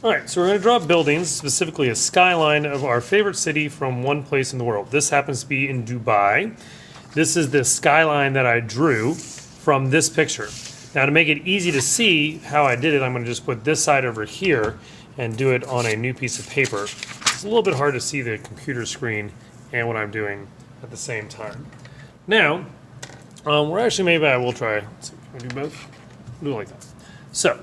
All right, so we're going to draw buildings, specifically a skyline of our favorite city from one place in the world. This happens to be in Dubai. This is the skyline that I drew from this picture. Now, to make it easy to see how I did it, I'm going to just put this side over here and do it on a new piece of paper. It's a little bit hard to see the computer screen and what I'm doing at the same time. Now, we're actually, maybe I will try. Let's see, can we do both? Do it like that. So,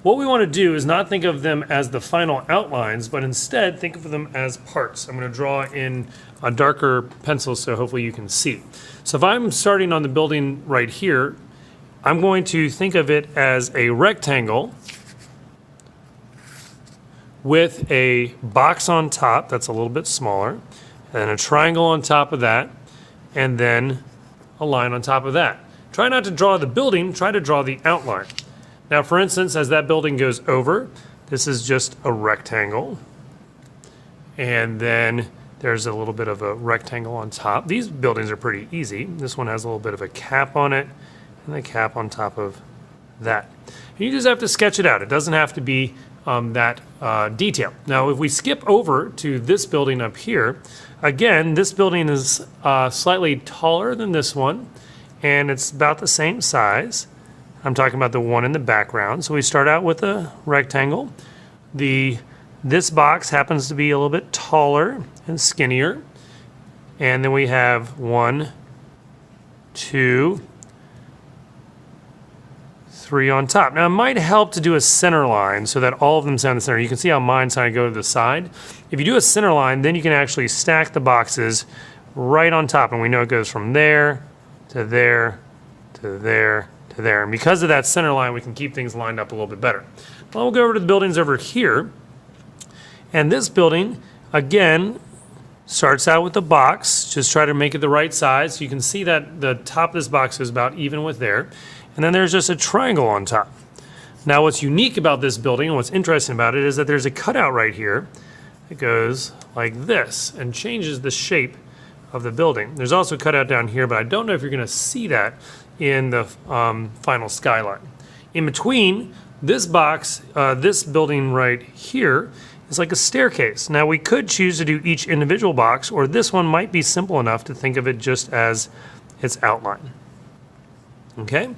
what we want to do is not think of them as the final outlines, but instead think of them as parts. I'm going to draw in a darker pencil so hopefully you can see. So if I'm starting on the building right here, I'm going to think of it as a rectangle with a box on top that's a little bit smaller, and a triangle on top of that, and then a line on top of that. Try not to draw the building, try to draw the outline. Now, for instance, as that building goes over, this is just a rectangle. And then there's a little bit of a rectangle on top. These buildings are pretty easy. This one has a little bit of a cap on it, and the cap on top of that. And you just have to sketch it out. It doesn't have to be that detailed. Now, if we skip over to this building up here, again, this building is slightly taller than this one, and it's about the same size. I'm talking about the one in the background. So we start out with a rectangle. This box happens to be a little bit taller and skinnier. And then we have 1, 2, 3 on top. Now it might help to do a center line so that all of them sound the center. You can see how mine kind of go to the side. If you do a center line, then you can actually stack the boxes right on top. And we know it goes from there to there to there to there. And because of that center line, we can keep things lined up a little bit better. Well, we'll go over to the buildings over here. And this building, again, starts out with the box. Just try to make it the right size. So you can see that the top of this box is about even with there. And then there's just a triangle on top. Now, what's unique about this building and what's interesting about it is that there's a cutout right here that goes like this and changes the shape of the building. There's also a cutout down here, but I don't know if you're going to see that in the final skyline. In between this box, this building right here is like a staircase. Now we could choose to do each individual box, or this one might be simple enough to think of it just as its outline. Okay?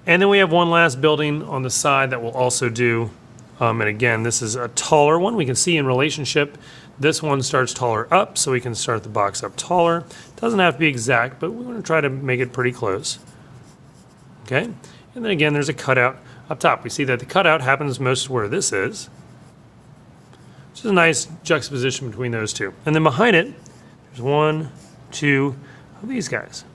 And then we have one last building on the side that we'll also do. And again, this is a taller one. We can see in relationship, this one starts taller up, so we can start the box up taller. Doesn't have to be exact, but we're going to try to make it pretty close. Okay, and then again, there's a cutout up top. We see that the cutout happens most where this is, which is a nice juxtaposition between those two. And then behind it, there's 1, 2 of these guys.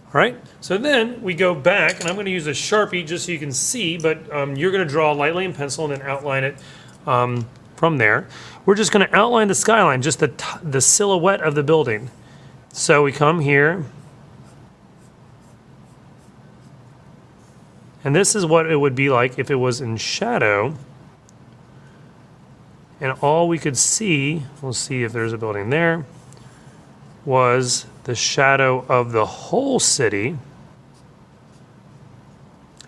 All right, so then we go back, and I'm going to use a Sharpie just so you can see, but you're going to draw lightly in pencil and then outline it from there. We're just going to outline the skyline, just the silhouette of the building. So we come here. And this is what it would be like if it was in shadow. And all we could see, we'll see if there's a building there, was the shadow of the whole city.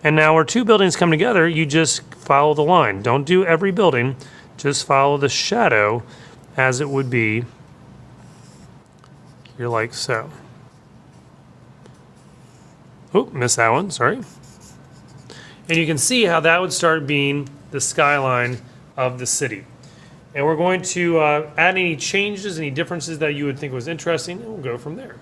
And now where two buildings come together, you just follow the line. Don't do every building, just follow the shadow as it would be here like so. Oh, missed that one, sorry. And you can see how that would start being the skyline of the city. And we're going to add any changes, any differences that you would think was interesting, and we'll go from there.